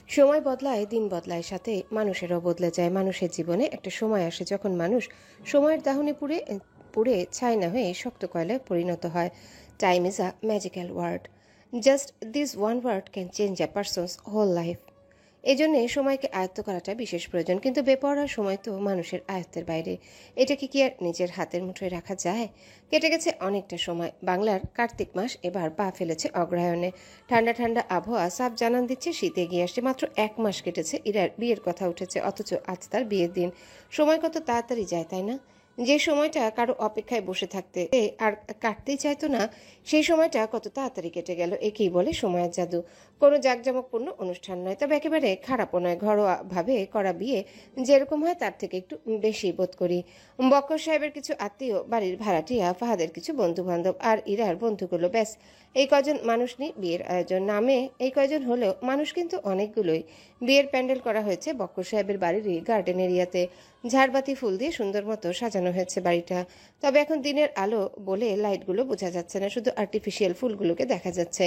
সময় বদলায়, দিন বদলায়, সাথে মানুষেরও বদলে যায়। মানুষের জীবনে একটা সময় আসে যখন মানুষ সময়ের দাহনে পুড়ে পুড়ে ছাই না হয়ে শক্ত কয়লায় পরিণত হয়। Time is a magical word. Just this one word can change a person's whole life. এজন্যে সময়কে আয়ত্ত করাটা বিশেষ প্রয়োজন, কিন্তু বেপরোয়া সময় তো মানুষের আয়ত্তের বাইরে। এটাকে কি আর নিজের হাতের মুঠোয় রাখা যায়? কেটে গেছে অনেকটা সময়। বাংলার কার্তিক মাস এবার পা ফেলেছে অগ্রহায়ণে। ঠান্ডা ঠান্ডা আবহাওয়া সাফ জানান দিচ্ছে শীতে এগিয়ে আসছে। মাত্র 1 মাস কেটেছে, ইরার বিয়ের কথা উঠেছে, অথচ আজ তার বিয়ের দিন। সময় কত তাড়াতাড়ি যায়, তাই না? যে সময়টা কারো অপেক্ষায় বসে থাকতে আর কাটতেই চাইতো না, সেই সময়টা কত তাড়াতাড়ি কেটে গেল। একেই বলে সময়ের জাদু। কোনো জাঁকজমকপূর্ণ অনুষ্ঠান নয়, তবে একেবারে খারাপও নয়। ঘরোয়া ভাবে করা বিয়ে যেরকম হয় তার থেকে একটু বেশি বোধ করি। বক্কর সাহেবের কিছু আত্মীয়, বাড়ির ভাড়াটিয়া, ফাহাদের কিছু বন্ধু বান্ধব আর ইরার বন্ধুগুলো, ব্যাস এই কজন মানুষ নিয়ে বিয়ের আয়োজন। নামে এই কয়জন হলেও মানুষ কিন্তু অনেকগুলোই। বিয়ের প্যান্ডেল করা হয়েছে বক্কর সাহেবের বাড়িরই গার্ডেন এরিয়াতে। ঝাড়বাতি ফুল দিয়ে সুন্দর মতো সাজানো হয়েছে বাড়িটা। তবে এখন দিনের আলো বলে লাইটগুলো বোঝা যাচ্ছে না, শুধু আর্টিফিশিয়াল ফুলগুলোকে দেখা যাচ্ছে।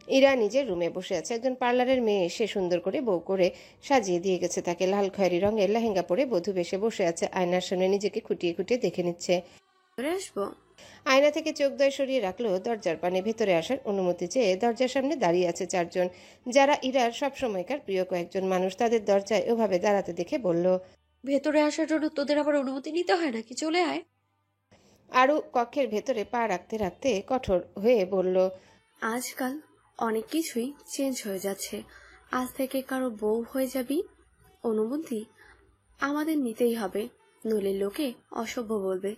ইরা নিজের রুমে বসে আছে। একজন পার্লারের মেয়ে এসে সুন্দর করে বউ করে সাজিয়ে দিয়ে গেছে তাকে। লাল খয়েরি রঙের লেহেঙ্গা পরে বধূ বেশে বসে আছে, আয়নার সামনে নিজেকে খুঁটিয়ে খুঁটিয়ে দেখে নিচ্ছে। করে আসবো। আয়না থেকে চোখ দয় সরিয়ে রাখলো দরজার পানে। ভেতরে আসার অনুমতি চেয়ে দরজার সামনে দাঁড়িয়ে আছে 4 জন, যারা ইরার সব সময়কার প্রিয় কয়েকজন মানুষ। তাদের দরজায় ওভাবে দাঁড়াতে দেখে বলল, ভেতরে আসার জন্য তোদের আবার অনুমতি নিতে হয় নাকি? চলে আয়। আরও কক্ষের ভেতরে পা রাখতে রাখতে কঠোর হয়ে বলল, আজকাল অনেক কিছুই চেঞ্জ হয়ে যাচ্ছে। আজ থেকে কারো বউ হয়ে যাবি, অনুমতি আমাদের নিতেই হবে, নইলে লোকে অসভ্য বলবে।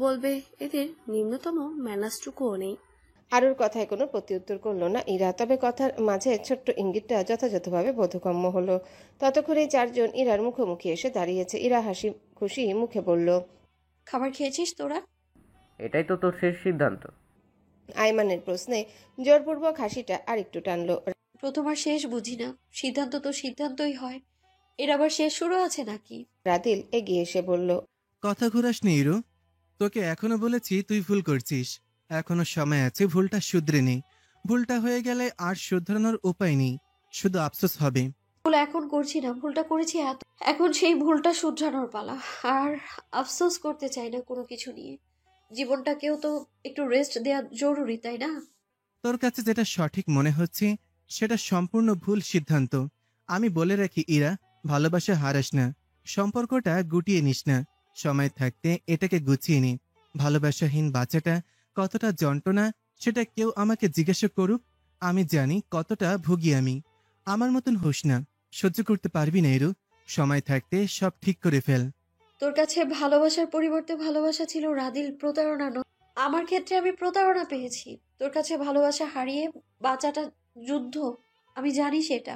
বলবে এদের নিম্নতম ম্যানার্সটুকুও নেই। আরুর কথায় কোনো প্রত্যুত্তর করল না ইরা। তবে কথার মাঝে ছোট্ট ইঙ্গিতটা যথাযথভাবে বোধগম্য হলো। ততক্ষণে 4 জন ইরার মুখোমুখি এসে দাঁড়িয়েছে। ইরা হাসি খুশি মুখে বলল, খাবার খেয়েছিস তোরা? এটাই তো তোর শেষ সিদ্ধান্ত? আইমানের প্রশ্নে জোরপূর্বক হাসিটা আরেকটু টানলো। প্রথম আর শেষ বুঝি না, সিদ্ধান্ত তো সিদ্ধান্তই হয়, এর আবার শেষ শুরু আছে নাকি? রাদিল এগিয়ে এসে বলল, কথা ঘুরাস নি ইরু। তোকে এখনো বলেছি তুই ভুল করছিস। এখনো সময় আছে, ভুলটা শুধরে নে। ভুলটা হয়ে গেলে আর শুধরানোর উপায় নেই, শুধু আফসোস হবে। ভুল এখন করছি না, ভুলটা করেছি এত, এখন সেই ভুলটা শুধরানোর পালা। আর আফসোস করতে চাই না কোনো কিছু নিয়ে। জীবনটাকেও তো একটু রেস্ট দেওয়া জরুরি, তাই না? তোর কাছে যেটা সঠিক মনে হচ্ছে সেটা সম্পূর্ণ ভুল সিদ্ধান্ত। আমি বলে রাখি ইরা, ভালোবাসা হারাস না, সম্পর্কটা গুটিয়ে নিস না। সময় থাকতে এটাকে গুছিয়ে নি। ভালোবাসাহীন বাচ্চাটা কতটা যন্ত্রণা সেটা কেউ আমাকে জিজ্ঞাসা করুক, আমি জানি কতটা ভুগি আমি। আমার মতন হোস না, সহ্য করতে পারবি না ইরু। সময় থাকতে সব ঠিক করে ফেল। তোর কাছে ভালোবাসার পরিবর্তে ভালোবাসা ছিল রাদিল, প্রতারণা নয়। আমার ক্ষেত্রে আমি প্রতারণা পেয়েছি। তোর কাছে ভালোবাসা হারিয়ে বাঁচাটা যুদ্ধ, আমি জানি সেটা,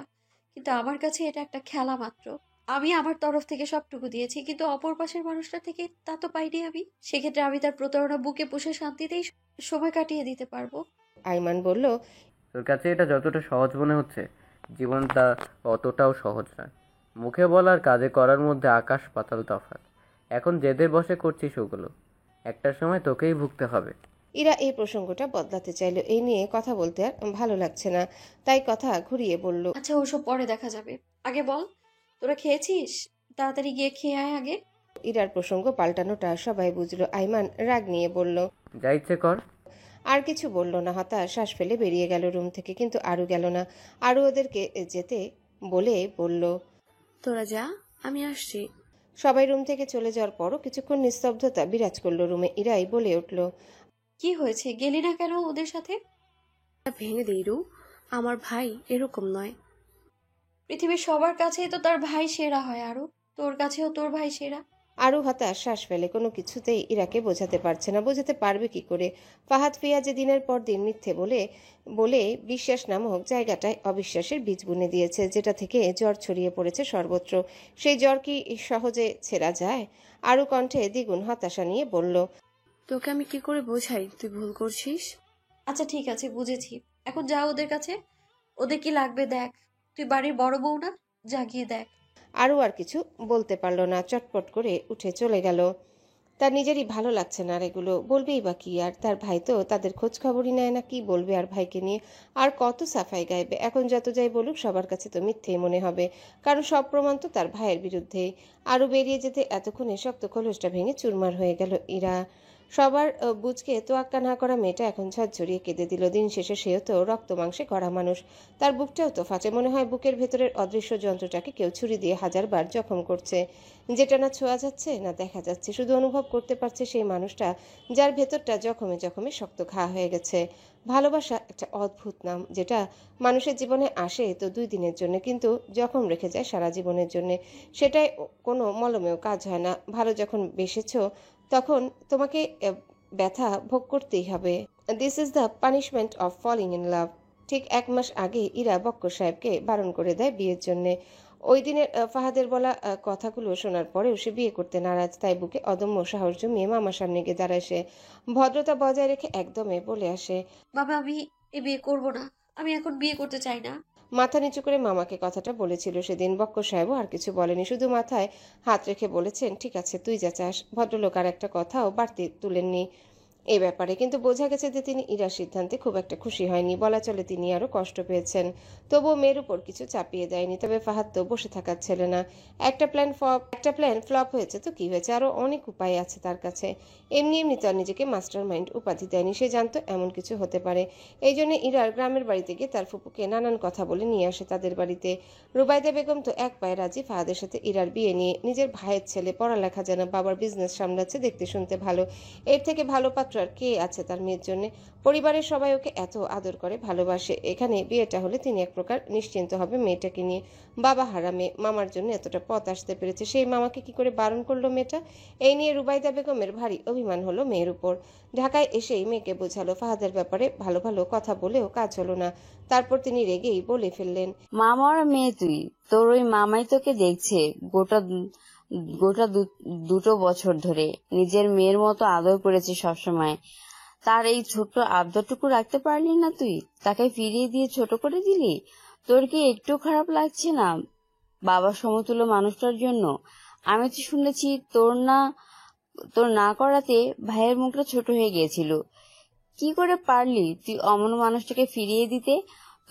কিন্তু আমার কাছে এটা একটা খেলা মাত্র। আমি আমার তরফ থেকে সবটুকু দিয়েছি, কিন্তু অপর পাশের মানুষটা থেকে তা তো পাইনি আমি। সেক্ষেত্রে আমি তার প্রতারণা বুকে পুষে শান্তিতেই সময় কাটিয়ে দিতে পারবো। আইমান বলল, তোর কাছে এটা যতটা সহজ মনে হচ্ছে, জীবনটা অতটাও সহজ নয়। মুখে বলা আর কাজে করার মধ্যে আকাশ পাতাল তফাৎ। এখন জেদের বসে করছিস ওগুলো, একটা সময় তোকেই ভুগতে হবে। ইরা এই প্রসঙ্গটা বদলাতে চাইল। এই নিয়ে কথা বলতে আর ভালো লাগছে না, তাই কথা ঘুরিয়ে বলল, আচ্ছা, ওসব পরে দেখা যাবে। আগে বল, তোরা খেয়েছিস? তাড়াতাড়ি গিয়ে খেয়ে আয় আগে। ইরার প্রসঙ্গ পাল্টানোটা সবাই বুঝলো। আইমান রাগ নিয়ে বলল, যা ইচ্ছে কর। আর কিছু বলল না। হতাশ শ্বাস ফেলে বেরিয়ে গেল রুম থেকে, কিন্তু আরু গেল না। আরু ওদেরকে যেতে বলে বলল, তোরা যা, আমি আসছি। সবাই রুম থেকে চলে যাওয়ার পরও কিছুক্ষণ নিস্তব্ধতা বিরাজ করলো রুমে। ইরাই বলে উঠল, কি হয়েছে, গেলি না কেন ওদের সাথে? ভেঙে দিই রু, আমার ভাই এরকম নয়। পৃথিবীর সবার কাছেই তো তার ভাই সেরা হয়, আরো তোর কাছেও তোর ভাই সেরা। আরু হতাশ শ্বাস ফেলে। কোনো কিছুতেই ইরাকে বোঝাতে পারছে না। বোঝাতে পারবে কি করে? ফাহাদ ফিয়া যে দিনের পর দিন মিথ্যে বলে বলে বিশ্বাস নামক জায়গাটায় অবিশ্বাসের বীজ বুনে দিয়েছে, যেটা থেকে জ্বর ছড়িয়ে পড়েছে সর্বত্র। সেই জ্বর কি সহজে ছেঁড়া যায়? আরু কণ্ঠে দ্বিগুণ হতাশা নিয়ে বলল, তোকে আমি কি করে বোঝাই তুই ভুল করছিস? আচ্ছা ঠিক আছে, বুঝেছি। এখন যা ওদের কাছে, ওদের কি লাগবে দেখ। তুই বাড়ির বড় বউ না, যা গিয়ে দেখ। আরও আর কিছু বলতে পারল না, চটপট করে উঠে চলে গেল। তার নিজেরই ভালো লাগছে না আর এগুলো বলবেই বা কি। আর তার ভাই তো তাদের খোঁজ খবরই নেয় না, কি বলবে আর ভাইকে নিয়ে। আর কত সাফাই গাইবে, এখন যত যাই বলুক সবার কাছে তো মিথ্যেই মনে হবে, কারণ সব প্রমাণ তো তার ভাইয়ের বিরুদ্ধেই। আরও বেরিয়ে যেতে এতক্ষণে শক্ত খোলসটা ভেঙে চুরমার হয়ে গেল ইরা। সবার বুঝকে তোয়াক্কা না করা মেয়েটা এখন ঝরঝরিয়ে কেঁদে দিল। দিন শেষে সেও তো রক্ত মাংসে গড়া মানুষ, তার বুকটাও তো ফাটে। মনে হয় বুকের ভেতরের অদৃশ্য যন্ত্রটাকে কেউ ছুরি দিয়ে হাজারবার জখম করছে, যেটা না ছোঁয়া যাচ্ছে না দেখা যাচ্ছে, শুধু অনুভব করতে পারছে সেই মানুষটা যার ভেতরটা জখমে জখমে শক্ত ঘা হয়ে গেছে। ভালোবাসা একটা অদ্ভুত নাম, যেটা মানুষের জীবনে আসে তো 2 দিনের জন্য, কিন্তু জখম রেখে যায় সারা জীবনের জন্য। সেটাই কোনো মলমেও কাজ হয় না। ভালো যখন বেসেছ তখন তোমাকে ব্যথা ভোগ করতেই হবে। This is the punishment of falling in love. ঠিক 1 মাস আগে ইরা বক্কর সাহেবকে বারণ করে দেয় বিয়ের জন্যে। ওই দিনের ফাহাদের বলা কথাগুলো শোনার পরেও সে বিয়ে করতে নারাজ, তাই বুকে অদম্য সাহস জমিয়ে মামার সামনে গিয়ে দাঁড়ায় সে। ভদ্রতা বজায় রেখে একদমে বলে আসে, বাবা আমি এ বিয়ে করব না, আমি এখন বিয়ে করতে চাই না। মাথা নিচু করে মামাকে কথাটা বলেছিল সেদিন। বক্কর সাহেবও আর কিছু বলেনি, শুধু মাথায় হাত রেখে বলেছেন, ঠিক আছে তুই যা চাস। ভদ্রলোক আর একটা কথাও বাড়তি তুলেননি এ ব্যাপারে, কিন্তু বোঝা গেছে যে তিনি ইরার সিদ্ধান্তে খুব একটা খুশি হয়নি, বলা চলে তিনি আরও কষ্ট পেয়েছেন। তবুও মেয়ের উপর কিছু চাপিয়ে দেয়নি। তবে ফাহাদ তো বসে থাকার ছেলে না। একটা প্ল্যান ফ্লপ হয়েছে তো কি হয়েছে, আরও অনেক উপায় আছে তার কাছে। এমনি এমনি তো আর নিজেকে মাস্টার মাইন্ড উপাধি দেয়নি, সে জানতো এমন কিছু হতে পারে। এই জন্য ইরার গ্রামের বাড়িতে গিয়ে তার ফুপুকে নানান কথা বলে নিয়ে আসে তাদের বাড়িতে। রুবাইদা বেগম তো এক পায়ে রাজি ফাহাদের সাথে ইরার বিয়ে নিয়ে। নিজের ভাইয়ের ছেলে, পড়ালেখা জানা, বাবার বিজনেস সামলাচ্ছে, দেখতে শুনতে ভালো, এর থেকে ভালো পাত্র আর কে আছে তার মেয়ের জন্য। পরিবারের সবাই ওকে এত আদর করে ভালোবাসে। এখানে বিয়েটা হলে তিনি এক প্রকার নিশ্চিন্ত হবে মেয়েটাকে নিয়ে। বাবা হারা মেয়ে, মামার জন্য এতটা পথ আসতে পেরেছে, সেই মামাকে কি করে বারণ করলো মেয়েটা। এই নিয়ে রুবাইদা বেগমের ভারী অভিমান হলো মেয়ের উপর। ঢাকায় এসেই মেয়েকে বোঝালো ফাহাদের ব্যাপারে, ভালো ভালো কথা বলেও কাজ হলো না। তারপর তিনি রেগেই বলে ফেললেন, মামার মেয়ে তুই, তোর ওই মামাই তোকে দেখছে গোটা গোটা 2 বছর ধরে, নিজের মেয়ের মতো আদর করেছে সবসময়। তার এই ছোট্ট আবদারটুকু রাখতে পারলি না তুই, তাকে ফিরিয়ে দিয়ে ছোট করে দিলি। তোর কি একটু খারাপ লাগছে না বাবার সমতুল্য মানুষটার জন্য? আমি তো শুনেছি তোর না করাতে ভাইয়ের মুখটা ছোট হয়ে গিয়েছিল। কি করে পারলি তুই অমন মানুষটাকে ফিরিয়ে দিতে?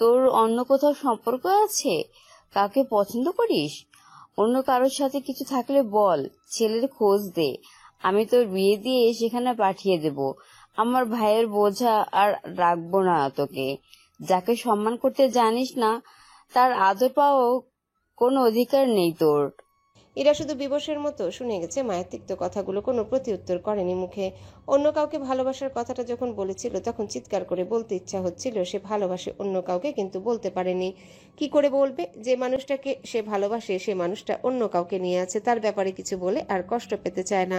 তোর অন্য কোথাও সম্পর্ক আছে? কাকে পছন্দ করিস? অন্য কারোর সাথে কিছু থাকলে বল, ছেলের খোঁজ দে, আমি তোর বিয়ে দিয়ে সেখানে পাঠিয়ে দেব। আমার ভাইয়ের বোঝা আর রাখবো না তোকে। যাকে সম্মান করতে জানিস না তার আদর পাওয়াও কোনো অধিকার নেই তোর। ইরা শুধু বিবশের মতো শুনে গেছে মায়ের তিক্ত কথাগুলো, কোনো প্রতিউত্তর করেনি মুখে। অন্য কাউকে ভালোবাসার কথাটা যখন বলেছিল তখন চিৎকার করে বলতে ইচ্ছা হচ্ছিল সে ভালোবাসে অন্য কাউকে, কিন্তু বলতে পারেনি। কি করে বলবে? যে মানুষটাকে সে ভালোবাসে সে মানুষটা অন্য কাউকে নিয়ে আছে, তার ব্যাপারে কিছু বলে আর কষ্ট পেতে চায় না।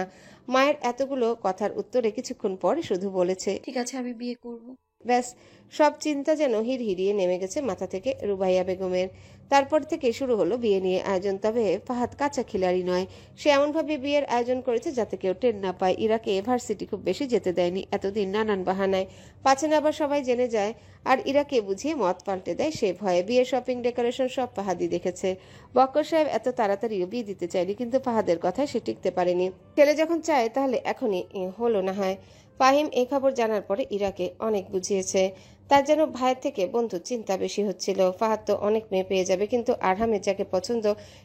মায়ের এতগুলো কথার উত্তরে কিছুক্ষণ পরে শুধু বলেছে, ঠিক আছে আমি বিয়ে করব। ব্যাস, সব চিন্তা যেন হিড়হিড়িয়ে নেমে গেছে মাথা থেকে রুবাইয়া বেগমের। তারপর থেকে শুরু হলো বিয়ে নিয়ে আয়োজন। তবে ফাহাদ কাঁচা খিলাড়ি নয়, সে এমনভাবে বিয়ের আয়োজন করেছে যাতে কেউ টের না পায়। ইরাকে ভার্সিটি খুব বেশি যেতে দেয়নি এতদিন নানান বাহানায়, পাছে না আবার সবাই জেনে যায় আর ইরাকে বুঝিয়ে মত পাল্টে দেয় সে ভয়ে। বিয়ের শপিং ডেকোরেশন সব ফাহাদি দেখেছে। বক্কর সাহেব এত তাড়াতাড়িও বিয়ে দিতে চায়নি, কিন্তু ফাহাদের কথায় সে টিকতে পারেনি। ছেলে যখন চায় তাহলে এখনই হলো না হয়। ফাহিম এই খবর জানার পরে ইরাকে অনেক বুঝিয়েছে। তার যেন ভাইয়ের থেকে বন্ধুর চিন্তা বেশি হচ্ছিল। ফাহাদ তো অনেক মেয়ে পেয়ে যাবে, কিন্তু আরহামের যাকে পছন্দ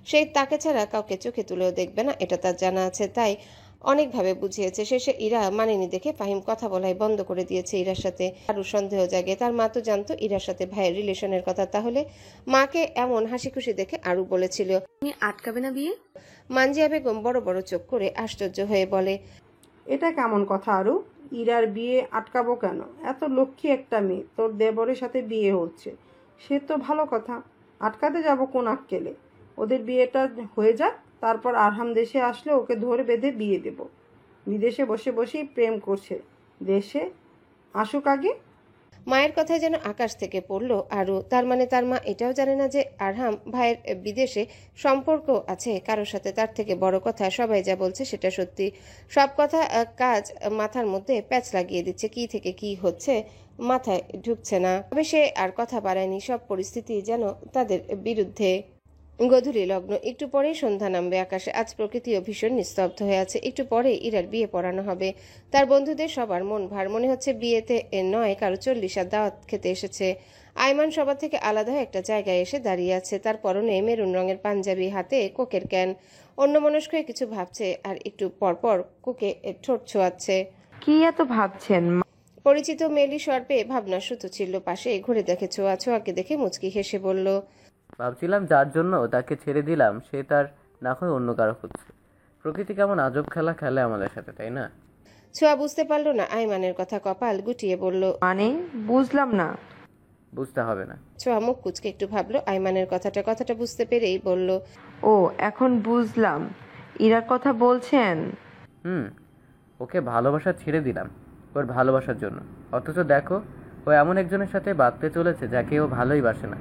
সেই তাকে ছাড়া কাউকে চোখে তুলেও দেখবে না, এটা তার জানা আছে। তাই অনেকভাবে বুঝিয়েছে। শেষে ইরা মানেনি দেখে ফাহিম কথা বলাই বন্ধ করে দিয়েছে ইরার সাথে। আরও সন্দেহ জাগে। তার মা তো জানতো ইরার সাথে ভাইয়ের রিলেশনের কথা, তাহলে মাকে এমন হাসি খুশি দেখে আরও বলেছিল, তুমি আটকাবে না বিয়ে? মানজিয়া বেগম বড় বড় চোখ করে আশ্চর্য হয়ে বলে, এটা কেমন কথা আরু? ইরার বিয়ে আটকাবো কেন? এত লক্ষ্মী একটা মেয়ে, তোর দেবরের সাথে বিয়ে হচ্ছে, সে তো ভালো কথা। আটকাতে যাব কোন আক্কেলে? ওদের বিয়েটা হয়ে যাক, তারপর আরহাম দেশে আসলে ওকে ধরে বেঁধে বিয়ে দেব। বিদেশে বসে বসেই প্রেম করছে, দেশে আসুক আগে। মায়ের কথায় যেন আকাশ থেকে পড়ল আরও। তার মানে তার মা এটাও জানে না যে আরহাম ভাইয়ের বিদেশে সম্পর্ক আছে কারোর সাথে? তার থেকে বড় কথা, সবাই যা বলছে সেটা সত্যি। সব কথা কাজ মাথার মধ্যে প্যাচ লাগিয়ে দিচ্ছে। কি থেকে কি হচ্ছে মাথায় ঢুকছে না। তবে সে আর কথা বাড়ায়নি। সব পরিস্থিতি যেন তাদের বিরুদ্ধে। গধূলি লগ্ন, একটু পরেই সন্ধ্যা নামবে আকাশে। আজ প্রকৃতিও ভীষণ নিস্তব্ধ হয়ে আছে। একটু পরে ইরার বিয়ে পড়ানো হবে। তার বন্ধুদের সবার মন ভার, মনে হচ্ছে বিয়েতে নয় কারো 40 দাওয়াত খেতে এসেছে। আইমান সবার থেকে আলাদা হয়ে একটা জায়গায় এসে দাঁড়িয়ে আছে। তার পরনে মেরুন রঙের পাঞ্জাবি, হাতে কোকের ক্যান। অন্যমনস্ক হয়ে কিছু ভাবছে আর একটু পরপর কোকে ঠোঁট ছোঁয়াচ্ছে। কি এত ভাবছেন? পরিচিত মেলি স্বর পেয়ে ভাবনা সুতো ছিল পাশে, ঘুরে দেখে ছোঁয়া। ছোঁয়াকে দেখে মুচকি হেসে বলল, ভাবছিলাম যার জন্য তাকে ছেড়ে দিলাম সে তার না হয় অন্য কারো খুঁজছে। প্রকৃতি কেমন আজব খেলা খেলে আমাদের সাথে, তাই না? ছোঁয়া বুঝতে পারলো না আইমানের কথা, কপাল গুটিয়ে বলল, মানে বুঝলাম না। বুঝতে হবে না। ছোঁয়া মুখ কুচকে একটু ভাবলো আইমানের কথাটা বুঝতে পেরেই বলল, ও এখন বুঝলাম, ইরার কথা বলছেন। ওকে ভালোবাসা ছেড়ে দিলাম ওর ভালোবাসার জন্য। অথচ দেখো ও এমন একজনের সাথে বাঁধতে চলেছে যাকে ও ভালোই বাসে না।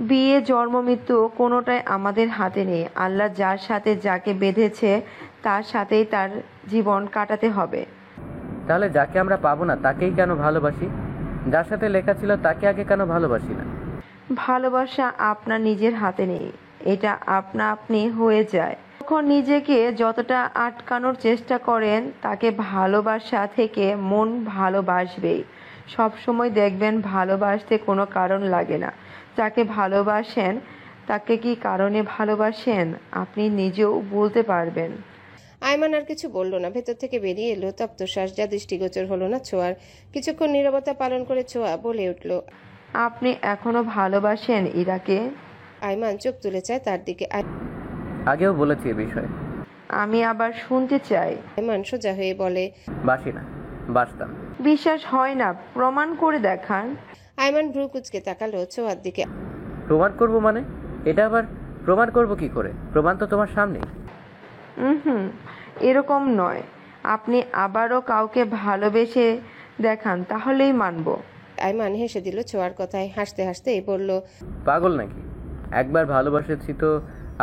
বিয়ে, জন্ম, মৃত্যু কোনোটাই আমাদের হাতে নেই। আল্লাহ যার সাথে যাকে বেঁধেছে তার সাথেই তার জীবন কাটাতে হবে। তাহলে যাকে আমরা পাবো না তাকেই কেন ভালোবাসি? যার সাথে লেখা ছিল তাকে আগে কেন ভালোবাসি না? ভালোবাসা আপনার নিজের হাতে নেই, এটা আপনা আপনি হয়ে যায়। তখন নিজেকে যতটা আটকানোর চেষ্টা করেন তাকে ভালোবাসা থেকে মন ভালোবাসবেই। সব সময় দেখবেন ভালোবাসতে কোনো কারণ লাগে না। যাকে ভালোবাসেন তাকে কি কারণে ভালোবাসেন আপনি নিজেও বলতে পারবেন। আইমান আর কিছু বলল না। ভেতর থেকে বেরিয়ে এলো তপ্তশ্বাস, যা দৃষ্টিগোচর হলো না ছোঁয়ার। কিছুক্ষণ নীরবতা পালন করে ছোঁয়া বলে উঠল, আপনি এখনো ভালোবাসেন ইরাকে? আইমান চোখ তুলে চায় তার দিকে। আগেও বলেছি এ বিষয়ে। আমি আবার শুনতে চাই। আইমান সোজা হয়ে বলে, বাসি না, বাসতাম। বিশ্বাস হয় না, প্রমাণ করে দেখান। আইমান ভ্রু কুচকে তাকালো ছোঁয়ার দিকে। প্রমাণ করব মানে? এটা আবার প্রমাণ করব কি করে? প্রমাণ তো তোমার সামনেই। হুম, এরকম নয়। আপনি আবারও কাউকে ভালোবেসে দেখান, তাহলেই মানব। আইমান হেসে দিল ছোঁয়ার কথায়, হাসতে হাসতেই বলল, পাগল নাকি? একবার ভালোবাসেছি তো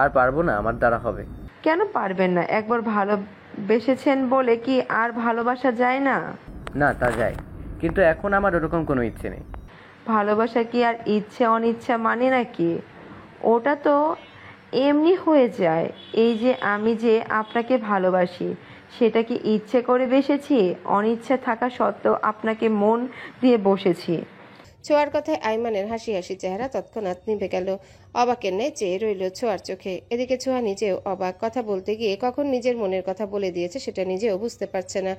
আর পারবো না? আমার দ্বারা হবে। কেন পারবেন না? একবার ভালোবেসেছেন বলে কি আর ভালোবাসা যায় না? না, তা যায়, কিন্তু এখন আমার ওরকম কোনো ইচ্ছে নেই। ভালোবাসা কি আর ইচ্ছে অনিচ্ছা মানে নাকি? ওটা তো এমনি হয়ে যায়। এই যে আমি যে আপনাকে ভালোবাসি, সেটা কি ইচ্ছে করে বেসেছি? অনিচ্ছা থাকা সত্ত্বেও আপনাকে মন দিয়ে বসেছি। ছোঁয়ার কথায় আইমানের হাসি হাসি চেহারা তৎক্ষণাৎ নিভে গেল। অবাকের ন্যায় চেয়ে রইল ছোঁয়ার চোখে। এদিকে ছোঁয়া নিজেও অবাক। কথা বলতে গিয়ে কখন নিজের মনের কথা বলে দিয়েছে সেটা নিজেও বুঝতে পারছে না।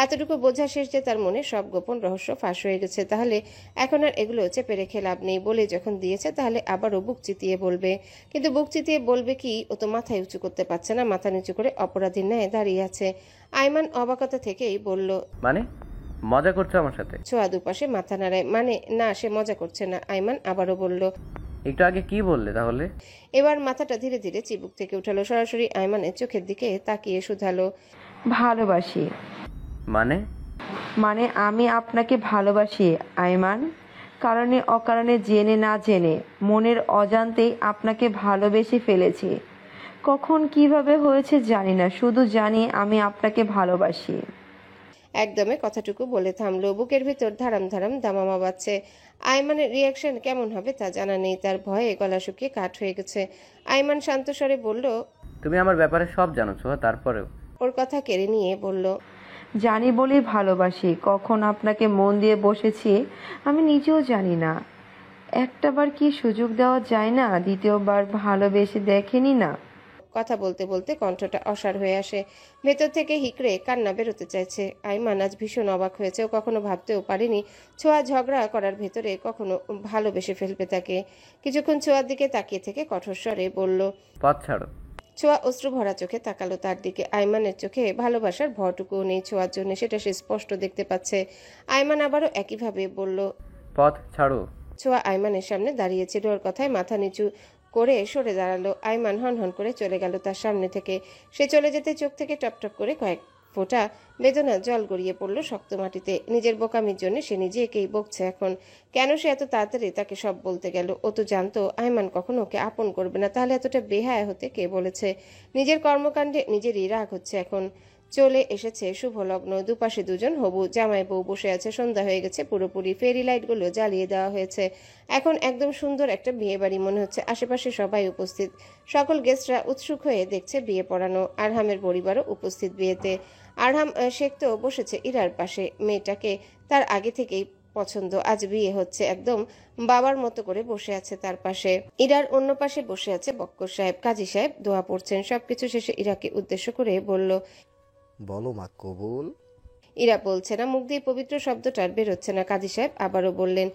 এতটুকু বোঝা শেষ যে তার মনে সব গোপন রহস্য ফাঁস হয়ে গেছে। তাহলে এখন আর এগুলো চেপে রেখে লাভ নেই। বলে যখন দিয়েছে তাহলে আবারও বুক চিতিয়ে বলবে। কিন্তু বুক চিতিয়ে বলবে কি? ও তো মাথায় উঁচু করতে পারছে না, মাথা নিচু করে অপরাধীর ন্যায় দাঁড়িয়ে আছে। আইমান অবাকতা থেকেই বলল, মানে মজা করছো আমার সাথে? ছোঁয়া দুপাশে মাথা নাড়ায়। মানে না, সে মজা করছে না। আইমান আবারও বলল, একটু আগে কি বললে তাহলে? এবার মাথাটা ধীরে ধীরে চিবুক থেকে উঠালো, সরাসরি আইমানের চোখের দিকে তাকিয়ে শুধালো, ভালোবাসি। মানে আমি আপনাকে ভালোবাসি আইমান। কারণে অকারণে, জেনে না জেনে, মনের অজান্তেই আপনাকে ভালোবেসে ফেলেছি। কখন কিভাবে হয়েছে জানি না, শুধু জানি আমি আপনাকে ভালোবাসি। একদমে কথাটুকু বলে থামলো। বুকের ভিতর ধারাম ধারাম দামামা বাজছে। আইমানের রিয়াকশন কেমন হবে তা জানা নেই। তার ভয়ে গলা শুকিয়ে কাঠ হয়ে গেছে। আইমান শান্ত স্বরে বলল, তুমি আমার ব্যাপারে সব জানো ছোঁয়া, তারপরেও? ওর কথা কেড়ে নিয়ে বলল, জানি বলেই ভালোবাসি। কখন আপনাকে মন দিয়ে বসেছি আমি নিজেও জানি না। একটাবার কি সুযোগ দেওয়া যায় না? দ্বিতীয়বার ভালোবেসে দেখেনি না? কথা বলতে বলতে কণ্ঠটা অসাড় হয়ে আসে। ভেতর থেকে হিকড়ে কান্না বেরোতে চাইছে। আইমান আজ ভীষণ অবাক হয়েছে। ও কখনো ভাবতেও পারেনি ছোঁয়া ঝগড়া করার ভেতরে কখনো ভালোবেসে ফেলবে তাকে। কিছুক্ষণ ছোঁয়ার দিকে তাকিয়ে থেকে কঠোর স্বরে বলল, পথ ছাড়ো। ছোঁয়া অশ্রু ভরা চোখে তাকালো তার দিকে। আইমানের চোখে ভালোবাসার ভরটুকুও নেই ছোঁয়ার জন্য, সেটা সে স্পষ্ট দেখতে পাচ্ছে। আইমান আবারও একইভাবে বলল, পথ ছাড়ো। ছোঁয়া আইমানের সামনে দাঁড়িয়েছিল। ওর কথায় মাথা নিচু করে সরে দাঁড়ালো। আইমান হনহন করে চলে গেল তার সামনে থেকে। সে চলে যেতে চোখ থেকে টপটপ করে কয়েক ফোঁটা বেদনা জল গড়িয়ে পড়ল শক্ত মাটিতে। নিজের বোকামির জন্য সে নিজেকেই বকছে এখন। কেন সে এত তাড়াতাড়ি তাকে সব বলতে গেল? ও তো জানতো আইমান কখনো ওকে আপন করবে না। তাহলে এতটা বেহায়া হতে কে বলেছে? নিজের কর্মকাণ্ডে নিজেরই রাগ হচ্ছে এখন। চলে এসেছে শুভ লগ্ন। দুপাশে দুজন হবু জামাই বউ বসে আছে। সন্ধ্যা হয়ে গেছে পুরোপুরি। ফেরি লাইটগুলো জ্বালিয়ে দেওয়া হয়েছে। এখন একদম সুন্দর একটা বিয়ে বাড়ি মনে হচ্ছে। আশেপাশে সবাই উপস্থিত। সকল গেস্টরা উৎসুক হয়ে দেখছে বিয়ে পড়ানো। আরহামের পরিবারও উপস্থিত বিয়েতে। আরহাম শেখ তো বসেছে ইরার পাশে। মেয়েটাকে তার আগে থেকেই পছন্দ। আজ বিয়ে হচ্ছে। একদম বাবার মতো করে বসে আছে তার পাশে। ইরার অন্য পাশে বসে আছে বক্কর সাহেব। কাজী সাহেব দোয়া পড়ছেন। সবকিছু শেষে ইরাকে উদ্দেশ্য করে বলল, বলো মা কবুল। ইরা বলছে না, মুখ দিয়ে পবিত্র শব্দটা আর বেরোচ্ছে না। কাজী সাহেব আবারও বললেন,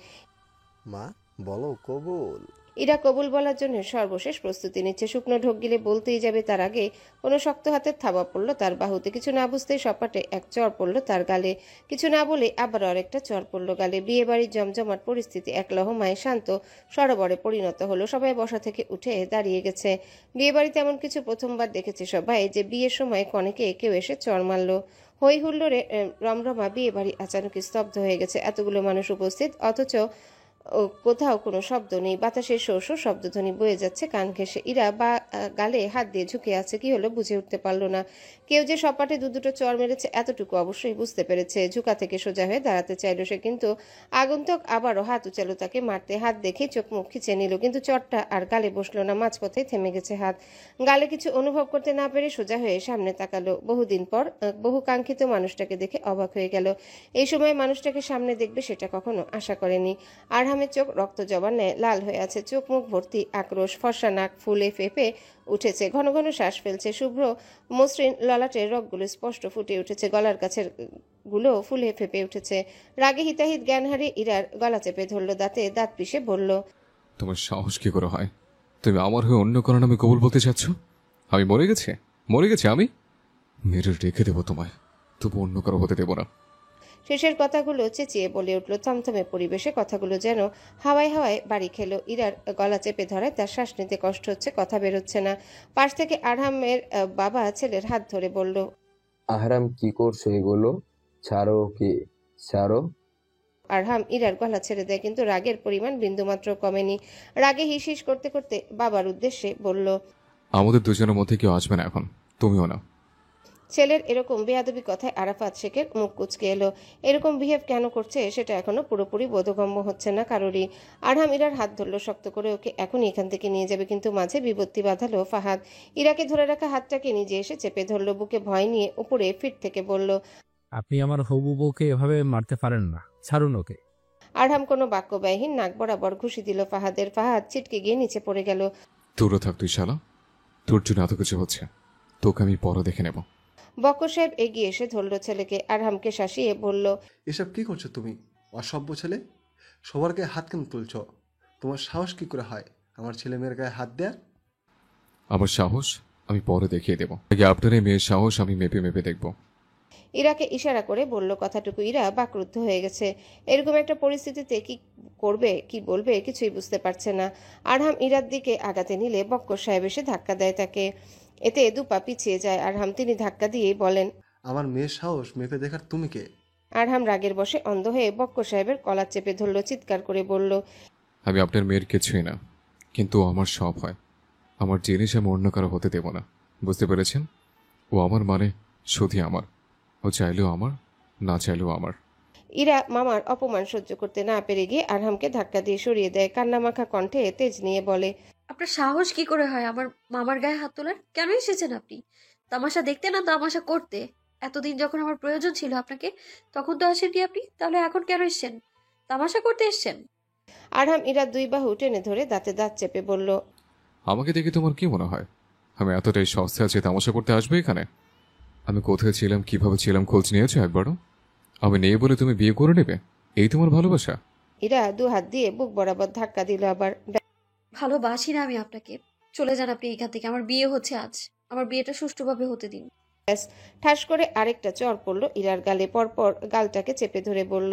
মা বলো কবুল। ইরা কবুল বলার জন্য সর্বশেষ প্রস্তুতি নিচ্ছে। শুকনো ঢোক গিলে বলতেই যাবে তার আগে কোনো শক্ত হাতের থাবা পড়লো তার বাহুতে। কিছু না বুঝতেই সপাটে এক চর পড়লো তার গালে। কিছু না বলে আবার আরেকটা চর পড়লো গালে। বিয়ে বাড়ির জমজমাট পরিস্থিতি এক লহমায় শান্ত সরোবরে পরিণত হলো। সবাই বসা থেকে উঠে দাঁড়িয়ে গেছে। বিয়ে বাড়িতে এমন কিছু প্রথমবার দেখেছে সবাই, যে বিয়ের সময় কনেকে কেউ এসে চর মারল। হই হুল্লোড়ে রমরমা বিয়ে বাড়ি আচানক স্তব্ধ হয়ে গেছে। এতগুলো মানুষ উপস্থিত, অথচ কোথাও কোনো শব্দ নেই। বাতাসে শো শো শব্দধ্বনি বয়ে যাচ্ছে কান ঘেঁষে। ইরা গালে হাত দিয়ে ঝুঁকে আছে। কি হলো বুঝে উঠতে পারলো না। কেউ যে সপাটে দুটো চর মেরেছে এতটুকু অবশ্যই বুঝতে পেরেছে। ঝুঁকা থেকে সোজা হয়ে দাঁড়াতে চাইল সে, কিন্তু আগন্তুক আবারও হাত উচালো তাকে মারতে। হাত দেখে চোখ মুখ খিচে নিল, কিন্তু চরটা আর গালে বসলো না। মাঝপথে থেমে গেছে হাত। গালে কিছু অনুভব করতে না পেরে সোজা হয়ে সামনে তাকালো। বহুদিন পর বহু কাঙ্ক্ষিত মানুষটাকে দেখে অবাক হয়ে গেল। এই সময় মানুষটাকে সামনে দেখবে সেটা কখনো আশা করেনি। আরহামের চোখ রক্ত জবার ন্যায় লাল হয়ে আছে। চোখ মুখ ভর্তি আক্রোশ। ফর্সা নাক ফুলে ফেপে উঠেছে। ঘন ঘন শ্বাস ফেলছে। শুভ্র মসৃণ ললাটের রগগুলো স্পষ্ট ফুটে উঠেছে। গলার কাছের গুলো ফুলে ফেপে উঠেছে। রাগে হিতাহিত জ্ঞান হারিয়ে ইরার গলা চেপে ধরল। দাঁতে দাঁত পিষে বলল, তোমার সাহস কি করে হয়? তুমি আমার হয়ে অন্য কারণ আমি কবুল বলতে চাচ্ছ? আমি মরে গেছি আমি মেরে রেখে দেবো তোমায়, তবু অন্য কারো হতে দেবো না। শেষের কথাগুলো চেঁচিয়ে বলে উঠল। থমথমে পরিবেশে কথাগুলো যেন হাওয়ায় হাওয়ায় বাড়ি খেলো। ইরার গলা চেপে ধরায় তার শ্বাস নিতে কষ্ট হচ্ছে, কথা বেরোচ্ছে না। পাশ থেকে আরহামের বাবা ছেলের হাত ধরে বলল, আহরাম কি করছো এগুলো? ছাড়ো ওকে, ছাড়ো। আরহাম ইরার গলা ছেড়ে দেয়, কিন্তু রাগের পরিমাণ বিন্দুমাত্র কমেনি। রাগে হিস হিস করতে করতে বাবার উদ্দেশ্যে বলল, আমাদের দুজনের মধ্যে কেউ আসবে না এখন, তুমিও না। ছেলের এরকম বেয়াদবি কথায় আরাফাত শেখের মুখ কুচকে এলো। এরকম বিহেভ কেন করছে সেটা এখনো পুরোপুরি বোধগম্য হচ্ছে না কারোরই। আরহাম ইরার হাত ধরলো শক্ত করে, ওকে এখনই এখান থেকে নিয়ে যাবে, কিন্তু মাঝে বিপত্তি বাঁধালো ফাহাদ। ইরাকে ধরে রাখা হাতটাকে নিজে এসে চেপে ধরলো। বুকে ভয় নিয়ে উপরে ফিট থেকে বলল, আপনি আমার হবু বউকে এভাবে মারতে পারেন না, ছাড়ুন ওকে। আরহাম কোনো বাক্য ব্যয়হীন নাক বরাবর ঘুষি দিল ফাহাদের। ফাহাদ ছিটকে গিয়ে নিচে পড়ে গেল। দূরে থাক তুই শালা, তোর জন্য এত কিছু হচ্ছে, তোকে আমি পরে দেখে নেব। বক্কর সাহেব এগিয়ে এসে ধরল ছেলেকে। আরহামকে শাসিয়ে বলল, এসব কি করছো তুমি অসভ্য ছেলে? সবার গায়ে হাত কেন তুলছ? তোমার সাহস কি করে হয় আমার ছেলে মেয়ের গায়ে হাত দেয়ার? আমার সাহস আমি পরে দেখিয়ে দেবো, আগে আপনার এই মেয়ের সাহস আমি মেপে মেপে দেখব। ইরাকে ইশারা করে বলল কথাটুকু। ইরা বাকরুদ্ধ হয়ে গেছে। এরকম একটা পরিস্থিতিতে কি করবে কি বলবে কিছুই বুঝতে পারছে না। আরহাম ইরার দিকে আগাতে নিলে বক্কর সাহেব এসে ধাক্কা দেয় তাকে। এতে দুপা পিছিয়ে যায় আরহাম। তিনি ধাক্কা দিয়েই বলেন, আমার মেয়ের সাহস মেপে দেখার তুমি কে? আরহাম রাগের বশে অন্ধ হয়ে বক্কর সাহেবের কলার চেপে ধরল। চিৎকার করে বলল, আমি আপনার মেয়ের কিছুই না, কিন্তু আমার সব হয়। আমার জিনিস আমি অন্য কারো হতে দেব না, বুঝতে পেরেছেন? ও আমার মানে শুধু আমার। ও চাইলেও আমার, না চাইলেও আমার। ইরা মামার অপমান সহ্য করতে না পেরে গিয়ে আরহামকে ধাক্কা দিয়ে সরিয়ে দেয়। কান্নামাখা কণ্ঠে তেজ নিয়ে বলে, আপনার সাহস কি করে হয় আমার মামার গায়ে হাত তোলার? কেন এসেছেন আপনি? তামাশা দেখতে না তামাশা করতে? এতদিন যখন আমার প্রয়োজন ছিল আপনাকে, তখন তো আসেননি আপনি, তাহলে এখন কেন এসছেন? তামাশা করতে এসছেন? আরহাম ইরার দুই বাহু টেনে ধরে দাঁতে দাঁত চেপে বলল, আমাকে দেখে তোমার কি মনে হয় আমি এতটাই সস্তা আছে তামাশা করতে আসবে এখানে? আমি কোথায় ছিলাম, কিভাবে ছিলাম খোঁজ নিয়েছো একবারও? আমি নেই বলে তুমি বিয়ে করে নেবে, এই তোমার ভালোবাসা? ইরা দু হাত দিয়ে বুক বরাবর ধাক্কা দিল আবার। ভালোবাসি না আমি আপনাকে, চলে যান আপনি এখান থেকে। আমার বিয়ে হচ্ছে আজ, আমার বিয়েটা সুষ্ঠুভাবে হতে দিন। ঠাস করে আরেকটা চর পড়ল ইরার গালে। পরপর গালটাকে চেপে ধরে বলল,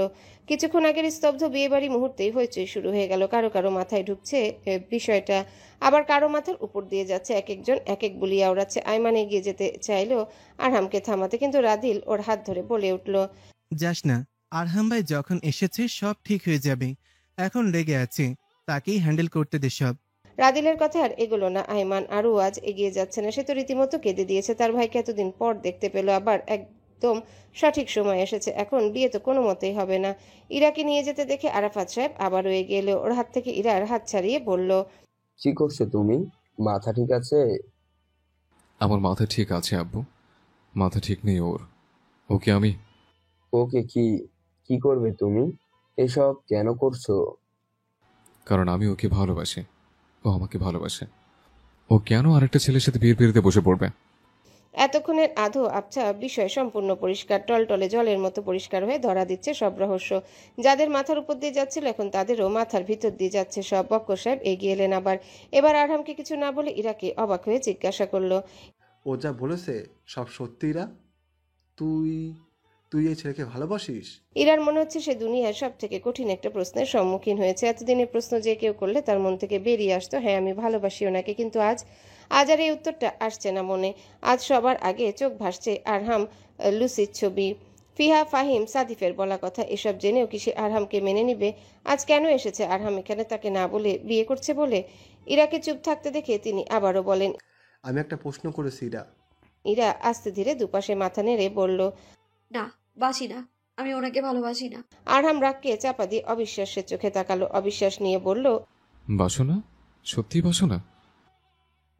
কিছুক্ষণ আগের স্তব্ধ বিয়েবাড়ি মুহূর্তেই হইচই শুরু হয়ে গেল। কারো কারো মাথায় ঢুকছে বিষয়টা, আবার কারো মাথার উপর দিয়ে যাচ্ছে। এক একজন এক এক বুলিয়া ওড়াচ্ছে। আইমান এগিয়ে যেতে চাইলো আরহামকে থামাতে, কিন্তু রাদিল ওর হাত ধরে বলে উঠল, যাস না, আরহাম ভাই যখন এসেছে সব ঠিক হয়ে যাবে। এখন লেগে আছে, তাকেই হ্যান্ডেল করতে দে সব। রাদিলের কথা আর এগোলো না। আইমান আরও আজ এগিয়ে যাচ্ছে না। সে তো রীতিমতো কেঁদে দিয়েছে। তার ভাইকে এতদিন পর দেখতে পেল, আবার একদম সঠিক সময় এসেছে। এখন বিয়ে তো কোনো মতেই হবে না। ইরাকে নিয়ে যেতে দেখে আরাফাত সাহেব আবারও এগিয়ে এলো। ওর হাত থেকে ইরার হাত ছাড়িয়ে বলল, কি করছো তুমি? মাথা ঠিক আছে? আমার মাথা ঠিক আছে আব্বু, মাথা ঠিক নেই ওর। ওকে আমি ওকে কি কি করবে তুমি? এসব কেন করছো? কারণ আমি ওকে ভালোবাসি, ও আমাকে ভালোবাসে। ও কেন আরেকটা ছেলের সাথে বিয়ের পিড়িতে বসে পড়বে? এতক্ষণের আধো আবছা বিষয় সম্পূর্ণ পরিষ্কার, টলটলে জলের মতো পরিষ্কার হয়ে ধরা দিচ্ছে সব রহস্য। যাদের মাথার উপর দিয়ে যাচ্ছিল এখন তাদেরও মাথার ভিতর দিয়ে যাচ্ছে সব। বক্কর সাহেব এগিয়ে এলেন আবার। এবার আরহামকে কিছু না বলে ইরাকে অবাক হয়ে জিজ্ঞাসা করলো, ও যা বলেছে সব সত্যিরা? তুই তুই এই ছেলেকে ভালোবাসিস? ইরার মনে হচ্ছে সে দুনিয়ার সব থেকে কঠিন একটা প্রশ্নের সম্মুখীন হয়েছে। এতদিনের প্রশ্ন যে কেউ করলে তার মন থেকে বেরিয়ে আসতো, হ্যাঁ আমি ভালোবাসি ওনাকে। কিন্তু আজ আজ আর এই উত্তরটা আসছে না মনে। আজ সবার আগে চোখ ভাসছে আরহাম লুসির ছবি, ফিহা, ফাহিম, সাদিফের বলা কথা। এসব জেনেও কি সে আরহামকে মেনে নিবে? আজ কেন এসেছে আরহাম এখানে? তাকে না বলে বিয়ে করছে বলে? ইরাকে চুপ থাকতে দেখে তিনি আবারও বলেন, আমি একটা প্রশ্ন করেছি ইরা। ইরা আস্তে ধীরে দুপাশে মাথা নেড়ে বলল, না, বাসি না, আমি ওনাকে ভালোবাসি না। আরহাম রাগকে চাপা দিয়ে অবিশ্বাসের চোখে তাকালো। অবিশ্বাস নিয়ে বলল, বাসো না? সত্যি বাসো না?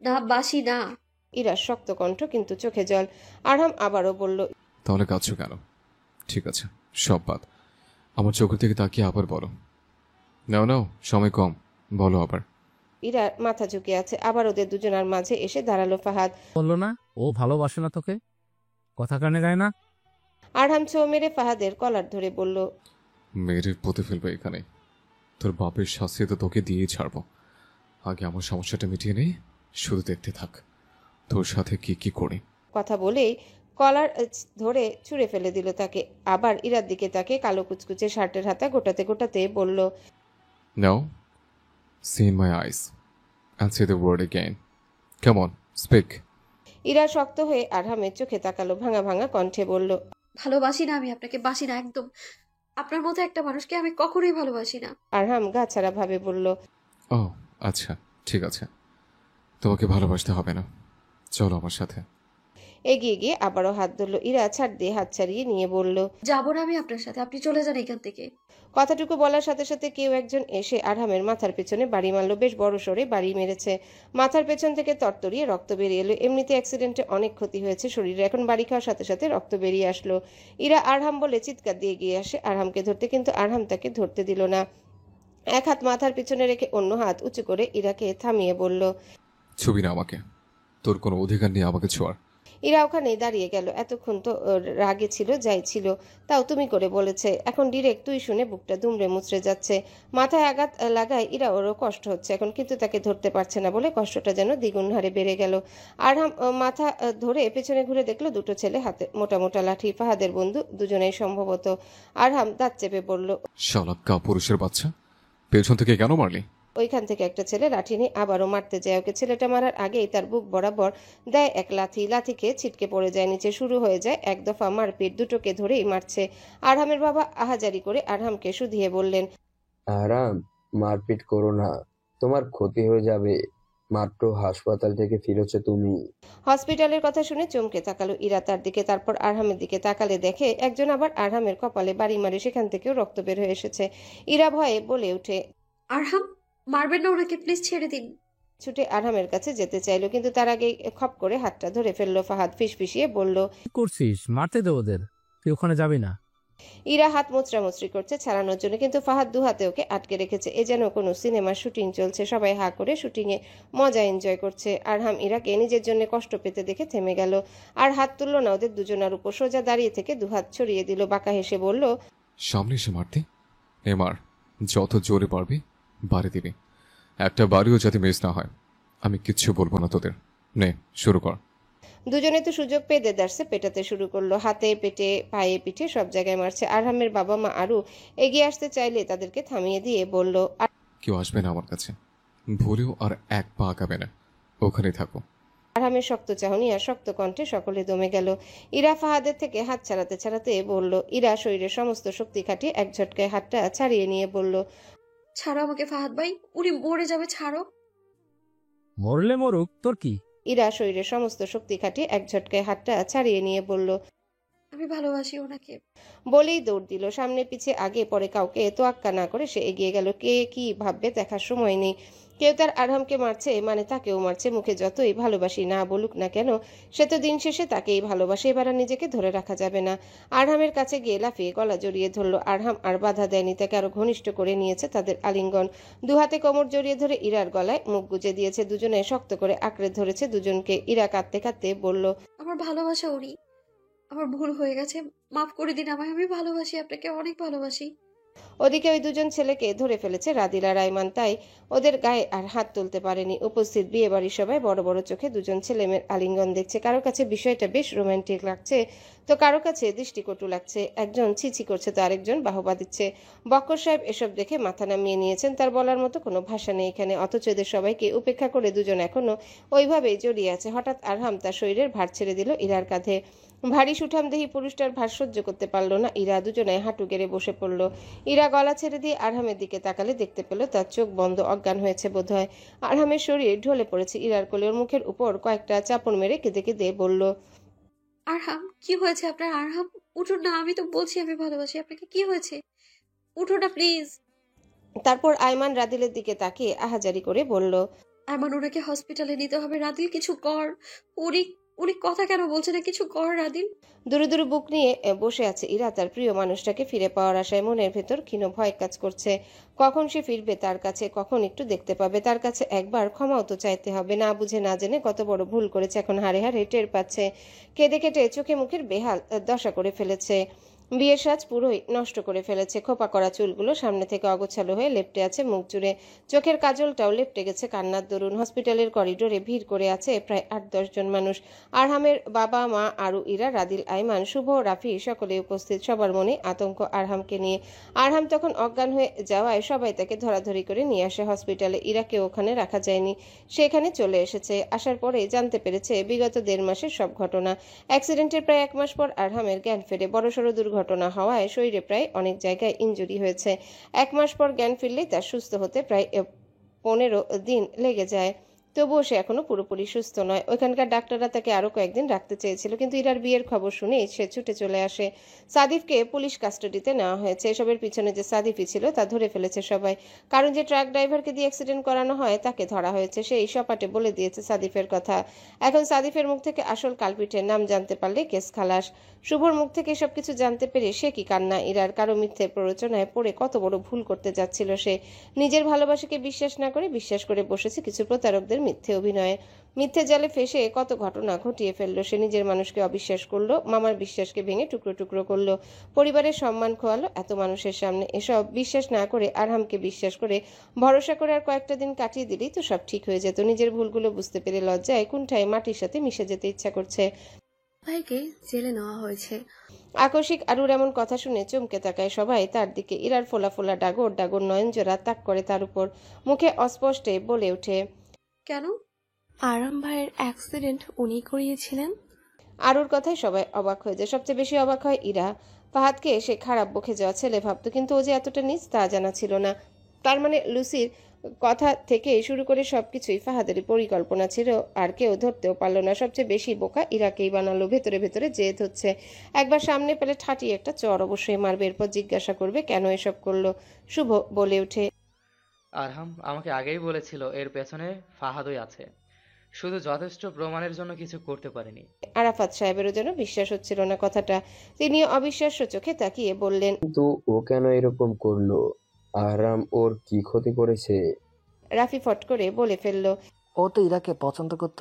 না, বাসি না। ইরা শক্ত কণ্ঠ কিন্তু চোখে জল। আরহাম আবারও বলল, তাহলে কাঁদছো কেন? ঠিক আছে, সব বাদ। আমার চোখের দিকে তাকিয়ে আবার বলো। নাও নাও, সময় কম, বলো আবার। ইরার মাথা ঝুঁকে আছে। আবার ওদের দুজনার মাঝে এসে দাঁড়ালো ফাহাদ। বললো না ও ভালোবাসে না তোকে? কথা কানে গায় না? আরহাম ছো মেরে ফাহাদের কলার ধরে বলল, মেয়ের পুঁতে ফেলবে এখানে। তোর বাপের শাস্তি তো তোকে দিয়েই ছাড়বো। আগে আমার সমস্যাটা মিটিয়ে নেই, শুধু দেখতে থাক তোর সাথে কি কি করি। কথা বলেই কলার ধরে ছুঁড়ে ফেলে দিল তাকে। আবার ইরার দিকে তাকে কালো কুচকুচে শার্টের হাতা গোটাতে গোটাতে বলল, নাও, see in my eyes and say the word again. Come on, speak. Ira শক্ত হয়ে আরহামের চোখে তাকালো, ভাঙা ভাঙা কণ্ঠে বলল, ভালোবাসি না, আমি আপনাকে বাসি না একদম। আপনার মতো একটা মানুষকে আমি কখনোই ভালোবাসি না। আরহাম গা ছাড়া ভাবে বলল, ও আচ্ছা, ঠিক আছে, তোমাকে ভালোবাসতে হবে না, চলো আমার সাথে। এগিয়ে গিয়ে আবারও হাত ধরলো। ইরা ছাড় দিয়ে হাত ছাড়িয়ে নিয়ে বলল, যাবো না আমি আপনার সাথে, আপনি চলে যান এখান থেকে। কথাটুকু বলার সাথে সাথে কেউ একজন এসে আরহামের মাথার পেছনে বাড়ি মারল। বেশ বড় সড়ে বাড়ি মেরেছে। মাথার পেছন থেকে তরতরিয়ে রক্ত বেরিয়ে এলো। এমনিতে অ্যাক্সিডেন্টে অনেক ক্ষতি হয়েছে শরীরে, এখন বাড়ি খাওয়ার সাথে সাথে রক্ত বেরিয়ে আসলো। ইরা আরহাম বলে চিৎকার দিয়ে গিয়ে আসে আরহামকে ধরতে, কিন্তু আরহাম তাকে ধরতে দিল না। এক হাত মাথার পিছনে রেখে অন্য হাত উঁচু করে ইরাকে থামিয়ে বলল, ছবি না আমাকে, তোর কোনো অধিকার নেই আমাকে ছোঁয়ার। ইরা ওখানেই দাঁড়িয়ে গেল। এতক্ষণ তো রাগে ছিল, যাই ছিল, তাও তুমি করে বলেছে। এখন ডিরেক্ট তুই শুনে বুকটা দুমড়ে মুচড়ে যাচ্ছে। মাথায় আঘাত লাগায় ইরা ওরও কষ্ট হচ্ছে এখন, কিন্তু তাকে ধরতে পারছে না বলে কষ্টটা যেন দ্বিগুণ হারে বেড়ে গেল। আরহাম মাথা ধরে পেছনে ঘুরে দেখলো দুটো ছেলে হাতে মোটা মোটা লাঠি, ফাহাদের বন্ধু দুজনেই সম্ভবত। আরহাম দাঁত চেপে বলল, শালা কাপুরুষের বাচ্চা, পেছন থেকে কেন মারলি? ওইখান থেকে একটা ছেলে লাঠি নিয়ে আবারও মারতে যায় ওকে। ছেলেটা মারার আগেই তার বুক বরাবর দেয় এক লাথি। লাথিকে ছিটকে পড়ে যায় নিচে। শুরু হয়ে যায় এক দফা মারপিট। দুটোকে ধরেই মারছে। আরহামের বাবা আহাজারি করে আরহামকে শুধিয়ে বললেন, আরাম, মারপিট করো না, তোমার ক্ষতি হয়ে যাবে। মাত্র হাসপাতাল থেকে ফিরেছো তুমি। হসপিটালের কথা শুনে চমকে তাকালো ইরা তার দিকে। তারপর আরহামের দিকে তাকালে দেখে একজন আবার আরহামের কপালে বাড়ি মারে, সেখান থেকেও রক্ত বের হয়ে এসেছে। ইরা ভয়ে বলে ওঠে, আরহাম, মারবেন না ওনাকে, প্লিজ ছেড়ে দিন। ছুটে আরহামের কাছে যেতে চাইলো, কিন্তু তার আগেই খপ করে হাতটা ধরে ফেললো ফাহাদ। ফিসফিসিয়ে বলল, কি করছিস? মারতে দে ওদের, তুই ওখানে যাবি না। ইরা হাত মোচড়ামুচড়ি করছে ছাড়ানোর জন্য, কিন্তু ফাহাদ দু হাতে ওকে আটকে রেখেছে। এ যেন কোনো সিনেমার শুটিং চলছে। সবাই হা করে শুটিংয়ে মজা এনজয় করছে। আরহাম ইরাকে নিজের জন্য কষ্ট পেতে দেখে থেমে গেল। আর হাত তুললো না ওদের দুজনার উপর। সোজা দাঁড়িয়ে থেকে দুহাত ছড়িয়ে দিল। বাঁকা হেসে বলল, সামনে এসে মারতে এ মার, যত জোরে পারবি বাড়ি দিবি, একটা বাড়িও যাতে মিস না হয়। আমি কিচ্ছু বলবো না তোদের। নে শুরু কর। দুজনে তো সুযোগ পেয়ে দেদারসে পেটাতে শুরু করলো। হাতে, পেটে, পায়ে, পিঠে সব জায়গায় মারছে। আরহামের বাবা মা আরু এগিয়ে আসতে চাইলে তাদেরকে থামিয়ে দিয়ে বলল, কেউ আসবে না আমার কাছে, ভুলেও আর এক পা আগাবে না, ওখানেই থাকো। আরহামের শক্ত চাহনি আর শক্ত কণ্ঠে সকলে দমে গেল। ইরা ফাহাদের থেকে হাত ছাড়াতে ছাড়াতে বলল, ইরা শরীরের সমস্ত শক্তি খাটিয়ে এক ঝটকায় হাতটা ছাড়িয়ে নিয়ে বলল, ছাড়ো আমাকে ফাহাদ ভাই, উনি মরে যাবে, ছাড়ো। মরলে মরুক, তোর কি? ইরা শরীরের সমস্ত শক্তি খাটিয়ে এক ঝটকায় হাতটা ছাড়িয়ে নিয়ে বলল। আমি ভালোবাসি ওনাকে। বলেই দৌড় দিল সামনে পিছে আগে পরে কাউকে তোয়াক্কা না করে সে এগিয়ে গেল। কে কি ভাববে দেখার সময় নেই। কেউ তার আরহামকে মারছে মানে তাকেও মারছে। মুখে যতই ভালোবাসি না বলুক না কেন সে তো দিন শেষে তাকেই ভালোবাসে। এবার আর নিজেকে ধরে রাখা যাবে না। আরহামের কাছে গিয়ে লাফিয়ে গলা জড়িয়ে ধরলো। আরহাম আর বাধা দেয়নি, তাকে আরো ঘনিষ্ঠ করে নিয়েছে তাদের আলিঙ্গন। দুহাতে কোমর জড়িয়ে ধরে ইরার গলায় মুখ গুজে দিয়েছে। দুজনে শক্ত করে আঁকড়ে ধরেছে দুজনকে। ইরা কাঁদতে কাঁদতে বলল, আমার ভালোবাসা উনি, আমার ভুল হয়ে গেছে, মাফ করে দিন আমায়। আমি ভালোবাসি আপনাকে, অনেক ভালোবাসি। ওদিকে ওই দুজন ছেলেকে ধরে ফেলেছে রাদিল আর আইমান, তাই ওদের গায়ে আর হাত তুলতে পারেনি। উপস্থিত বিয়ে বাড়ির সবাই বড় বড় চোখে দুজন ছেলেমেয়ের আলিঙ্গন দেখছে। কারো কাছে বিষয়টা বেশ রোমান্টিক লাগছে, তো কারো কাছে দৃষ্টিকটু লাগছে। একজন ছিছি করছে তো আরেকজন বাহবা দিচ্ছে। বক্কর সাহেব এসব দেখে মাথা নামিয়ে নিয়েছেন। তার বলার মতো কোনো ভাষা নেই এখানে। অথচ এদের সবাইকে উপেক্ষা করে দুজন এখনো ওইভাবেই জড়িয়ে আছে। হঠাৎ আরহাম তার শরীরের ভার ছেড়ে দিল ইরার কাঁধে। ভারী সুঠামদেহী পুরুষটার ভার সহ্য করতে পারল না ইরা। দুজনে হাঁটু গেড়ে বসে পড়ল। ইরা গলা ছেড়ে দিয়ে আরহামের দিকে তাকালে দেখতে পেল তার চোখ বন্ধ, অজ্ঞান হয়েছে বোধহয়। আরহামের শরীর ঢলে পড়েছে ইরার কোলে। ওর মুখের উপর কয়েকটা চাপড় মেরে কেঁদে কেঁদে বলল, আরহাম, কি হয়েছে আপনার? আরহাম, উঠুন না, আমি তো বলছি আমি ভালোবাসি আপনাকে। কি হয়েছে? উঠুন না প্লিজ। তারপর আইমান রাদিলের দিকে তাকিয়ে আহাজারি করে বলল, আইমান, ওনাকে হসপিটালে নিতে হবে। রাদিল, কিছু কর। উনি উনি কথা কেন বলছে না? কিছু কর রাদিল। দূরে দূরে বুক নিয়ে বসে আছে ইরা তার প্রিয় মানুষটাকে ফিরে পাওয়ার আশায়। মনের ভেতর ক্ষীণ ভয় কাজ করছে। কখন সে ফিরবে তার কাছে, কখন একটু দেখতে পাবে তার কাছে। একবার ক্ষমাও তো চাইতে হবে। না বুঝে না জেনে কত বড় ভুল করেছে এখন হাড়ে হাড়ে টের পাচ্ছে। কেঁদে কেটে চোখে মুখের বেহাল দশা করে ফেলেছে। বিয়ের সাজ পুরোই নষ্ট করে ফেলেছে। খোপা করা চুলগুলো সামনে থেকে অগোছালো হয়ে লেপ্টে আছে মুখ জুড়ে। চোখের কাজলটাও লেপ্টে গেছে কান্নার দরুন। হসপিটালের করিডোরে ভিড় করে আছে প্রায় 8-10 জন মানুষ। আরহামের বাবা মা, আরু, ইরা, রাদিল, আইমান, শুভ, রাফি সকলে উপস্থিত। সবার মনে আতঙ্ক আরহামকে নিয়ে। আরহাম তখন অজ্ঞান হয়ে যাওয়ায় সবাই তাকে ধরাধরি করে নিয়ে আসে হসপিটালে। ইরাকে ওখানে রাখা যায়নি, সেখানে চলে এসেছে। আসার পরে জানতে পেরেছে বিগত 1.5 মাসের সব ঘটনা। অ্যাক্সিডেন্টের প্রায় 1 মাস পর আরহামের জ্ঞান ফেরে। বড়সড় দুর্ঘটনা হওয়ায় শরীরে প্রায় অনেক জায়গায় ইনজুরি হয়েছে। 1 মাস পর জ্ঞান ফিরলেই তার সুস্থ হতে প্রায় 15 দিন লেগে যায়। তবুও সে এখনো পুরোপুরি সুস্থ নয়। ওইখানকার ডাক্তাররা তাকে আরো কয়েকদিন রাখতে চেয়েছিল, কিন্তু ইরার বিয়ের খবর শুনেই সে ছুটে চলে আসে। সাদিফকে পুলিশ কাস্টাডিতে নেওয়া হয়েছে। এসবের পিছনে যে সাদিফই ছিল তা ধরে ফেলেছে সবাই। কারণ যে ট্রাক ড্রাইভারকে দিয়ে অ্যাক্সিডেন্ট করানো হয় তাকে ধরা হয়েছে। সেই সপাটে বলে দিয়েছে সাদিফের কথা। এখন সাদিফের মুখ থেকে আসল কালপিটের নাম জানতে পারলে কেস খালাস। শুভর মুখ থেকে এসব কিছু জানতে পেরে সে কি কান্না। ইরার কারো মিথ্যে প্ররোচনায় পড়ে কত বড় ভুল করতে যাচ্ছিল সে। নিজের ভালোবাসাকে বিশ্বাস না করে বিশ্বাস করে বসেছে কিছু প্রতারকদের মিথ্যে অভিনয়ে। মিথ্যে জালে ফেসে কত ঘটনা ঘটিয়ে ফেললো সে। নিজের মানুষকে অবিশ্বাস করলো, মামার বিশ্বাসকে ভেঙে টুকরো টুকরো করলো, পরিবারের সম্মান খোয়ালো এত মানুষের সামনে। এসব বিশ্বাস না করে আরহামকে বিশ্বাস করে ভরসা করে আর কয়েকটা দিন কাটিয়ে দিলেই তো সব ঠিক হয়ে যেত। নিজের ভুলগুলো বুঝতে পেরে লজ্জায় কুণ্ঠায় মাটির সাথে মিশে যেতে ইচ্ছা করছে। ভাইকে জেলে নেওয়া হয়েছে। আকস্মিক আরুর এমন কথা শুনে চমকে তাকায় সবাই তার দিকে। ইরার ফোলা ফোলা ডাগর ডাগর নয়নজোড়া তাক করে তার উপর। মুখে অস্পষ্টে বলে ওঠে, কেন? আরাম ভাইয়ের অ্যাক্সিডেন্ট উনি করিয়েছিলেন। আরুর কথায় সবাই অবাক হয়ে যায়। সবচেয়ে বেশি অবাক হয় ইরা। ফাহাদকে সে খারাপ বকে যাওয়া ছেলে ভাবতো, কিন্তু ও যে এতটা নিচ তা জানা ছিল না। তার মানে লুসির কথা থেকে শুরু করে সবকিছুই ফাহাদেরই পরিকল্পনা ছিল, আর কেউ ধরতেও পারল না। সবচেয়ে বেশি বোকা ইরাকেই বানালো। ভেতরে ভেতরে জেদ হচ্ছে। একবার সামনে পেলে ঠাটিয়ে একটা চর অবশ্যই মারবে, এরপর জিজ্ঞাসা করবে কেন এসব করলো। শুভ বলে ওঠে, আরহাম আমাকে আগেই বলেছিল এর পেছনে ফাহাদই আছে, শুধু যথেষ্ট প্রমাণের জন্য কিছু করতে পারেনি। আরাফাত সাহেবেরও যেন বিশ্বাস হচ্ছিল না কথাটা। তিনি অবিশ্বাস্য চোখে তাকিয়ে বললেন, কিন্তু ও কেন এরকম করলো? আহরাম ওর কি ক্ষতি করেছে? রাফি ফট করে বলে ফেলল, ও তো ইরাকে পছন্দ করত,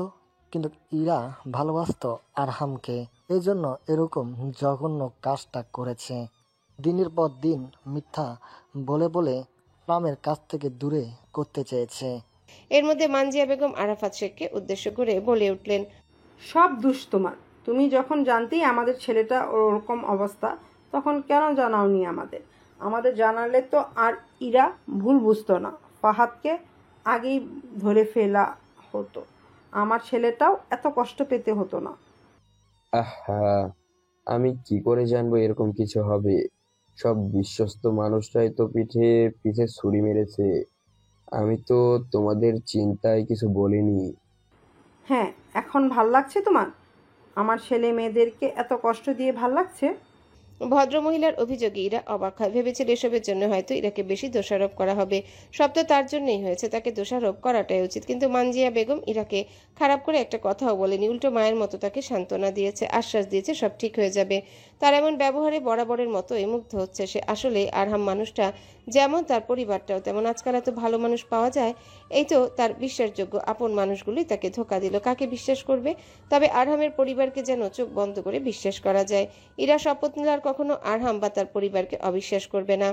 কিন্তু ইরা ভালোবাসতো আরহামকে, এই জন্য এরকম জঘন্য কাজটা করেছে। দিনের পর দিন মিথ্যা বলে বলে প্রামের কাছ থেকে দূরে করতে চেয়েছে। এর মধ্যে মানজিয়া বেগম আরাফাত শেখকে উদ্দেশ্য করে বলে উঠলেন, সব দোষ তোমার। তুমি যখন জানতেই আমাদের ছেলেটা ওরকম অবস্থা, তখন কেন জানাওনি আমাদের? আমাদের জানালে তো আর ইরা ভুল বুঝতো না। ফাহাদকে আগেই ধরে ফেলা হতো, আমার ছেলেটাও এত কষ্ট পেতে হতো না। আহা, আমি কি করে জানবো এরকম কিছু হবে? সব বিশ্বস্ত মানুষরাই তো পিঠে পিঠে ছুরি মেরেছে। আমি তো তোমাদের চিন্তায় কিছু বলিনি। হ্যাঁ, এখন ভাল লাগছে তোমার? আমার ছেলে মেয়েদেরকে এত কষ্ট দিয়ে ভাল লাগছে? ভদ্রমহিলার অভিযোগে ইরা অবাক হয়। ভেবেছিল এসবের জন্য হয়তো ইরাকে বেশি দোষারোপ করা হবে। সব তো তার জন্যই হয়েছে, তাকে দোষারোপ করাটাই উচিত। কিন্তু মানজিয়া বেগম ইরাকে খারাপ করে একটা কথাও বলেনি, উল্টো মায়ের মতো তাকে সান্ত্বনা দিয়েছে, আশ্বাস দিয়েছে সব ঠিক হয়ে যাবে। তার এমন ব্যবহারে বরাবরের মতোই মুগ্ধ হচ্ছে সে। আসলে আরহাম মানুষটা যেমন তার পরিবারটাও তেমন। আজকাল এত ভালো মানুষ পাওয়া যায়। এই তো তার বিশ্বাসযোগ্য আপন মানুষগুলোই তাকে ধোঁকা দিল। কাকে বিশ্বাস করবে? তবে আরহামের পরিবারকে যেন চোখ বন্ধ করে বিশ্বাস করা যায়। ইরা শপথ নিল আর কখনো আরহাম বা তার পরিবারকে অবিশ্বাস করবে না।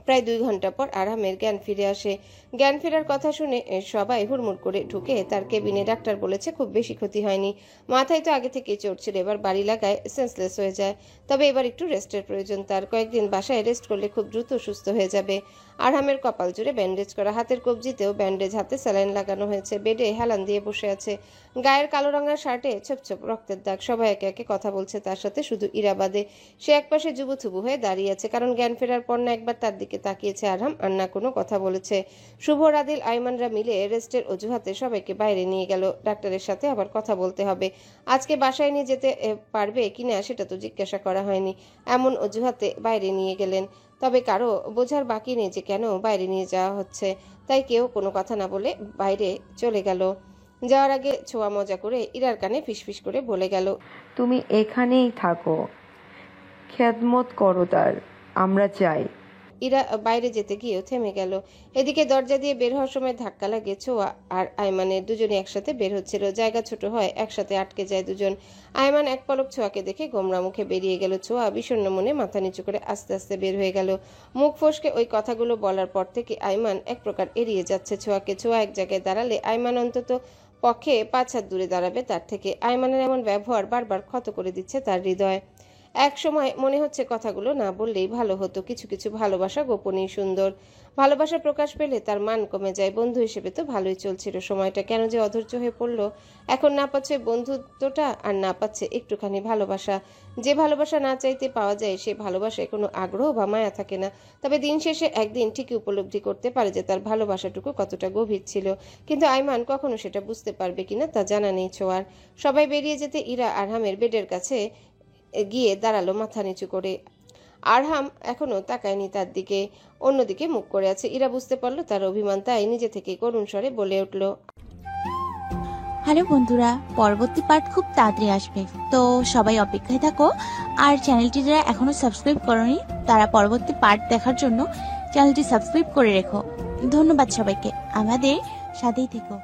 প্রায় 2 ঘন্টা পর আরহামের জ্ঞান ফিরে আসে। জ্ঞান ফেরার কথা শুনে সবাই হুড়মুড় করে ঢুকে তার কেবিনে। ডাক্তার বলেছে খুব বেশি ক্ষতি হয়নি, মাথায় তো আগে থেকেই চোট ছিল, এবার বাড়ি লাগায় সেন্সলেস হয়ে যায়। তবে এবার একটু রেস্টের প্রয়োজন তার। কয়েকদিন বাসায় রেস্ট করলে খুব দ্রুত সুস্থ হয়ে যাবে। আরহামের কপাল জুড়ে ব্যান্ডেজ করা, হাতের কবজিতেও ব্যান্ডেজ, হাতে স্যালাইন লাগানো হয়েছে। বেডে হেলান দিয়ে বসে আছে, গায়ের কালো রঙা শার্টে ছোপ ছোপ রক্তের দাগ। সবাই একে একে কথা বলছে তার সাথে, শুধু ইরা বাদে। সে একপাশে জুবুথুবু হয়ে দাঁড়িয়ে আছে, কারণ জ্ঞান ফেরার পর না একবার তার দিকে তাকিয়েছে আরহাম, আর না কোনো কথা বলেছে। শুভ, রাদিল, আইমানরা মিলে রেস্টের অজুহাতে সবাইকে বাইরে নিয়ে গেল। ডাক্তারের সাথে আবার কথা বলতে হবে। আজকে বাসায় নিয়ে যেতে পারবে কিনা সেটা তো জিজ্ঞাসা করা হয়নি, এমন অজুহাতে বাইরে নিয়ে গেলেন। তবে কারো বোঝার বাকি নেই যে কেন বাইরে নিয়ে যাওয়া হচ্ছে, তাই কেউ কোনো কথা না বলে বাইরে চলে গেল। যাওয়ার আগে ছোঁয়া মজা করে ইরার কানে ফিসফিস করে বলে গেল, তুমি এখানেই থাকো, খেদমত করো তার, আমরা চাই। ইরা বাইরে যেতে গিয়েও থেমে গেল। এদিকে দরজা দিয়ে বের হওয়ার সময় ধাক্কা লাগে ছোঁয়া আর আইমানের। দুজনে একসাথে বের হচ্ছিল, জায়গা ছোট হয়, একসাথে আটকে যায় দুজন। আইমান এক পলক ছোঁয়াকে দেখে গোমরা মুখে বেরিয়ে গেল। ছোঁয়া বিষণ্ণ মনে মাথা নিচু করে আস্তে আস্তে বের হয়ে গেল। মুখ ফসকে ওই কথাগুলো বলার পর থেকে আইমান এক প্রকার এড়িয়ে যাচ্ছে ছোঁয়াকে। ছোঁয়া এক জায়গায় দাঁড়ালে আইমান অন্তত পক্ষে 5 হাত দূরে দাঁড়াবে তার থেকে। আইমানের এমন ব্যবহার বারবার ক্ষত করে দিচ্ছে তার হৃদয়। এক সময় মনে হচ্ছে কথাগুলো না বললেই ভালো হতো। কিছু কিছু ভালোবাসা গোপনেই সুন্দর। ভালোবাসা প্রকাশ পেলে তার মান কমে যায়। বন্ধু হিসেবে তো ভালোই চলছিল সময়টা, কেন যে অধৈর্য হয়ে পড়লো। এখন না পাচ্ছে বন্ধুত্বটা, আর না পাচ্ছে একটুখানি ভালোবাসা। যে ভালোবাসা না চাইতে পাওয়া যায়, সে ভালোবাসায় কোনো আগ্রহ বা মায়া থাকে না। তবে দিন শেষে একদিন ঠিকই উপলব্ধি করতে পারে যে তার ভালোবাসাটুকু কতটা গভীর ছিল। কিন্তু আইমান কখনো সেটা বুঝতে পারবে কিনা তা জানা নেই ছোঁয়ার। সবাই বেরিয়ে যেতে ইরা আরহামের বেডের কাছে গিয়ে দাঁড়ালো মাথা নিচু করে। আরহাম এখনো তাকায়নি তার দিকে, অন্যদিকে মুখ করে আছে। ইরা বুঝতে পারলো তার অভিমান, তাই নিজে থেকে করুণ স্বরে বলে উঠল, হ্যালো বন্ধুরা, পরবর্তী পার্ট খুব তাড়াতাড়ি আসবে, তো সবাই অপেক্ষায় থাকো। আর চ্যানেলটি যারা এখনো সাবস্ক্রাইব করোনি তারা পরবর্তী পার্ট দেখার জন্য চ্যানেলটি সাবস্ক্রাইব করে রেখো। ধন্যবাদ সবাইকে, আমাদের সাথেই থেকো।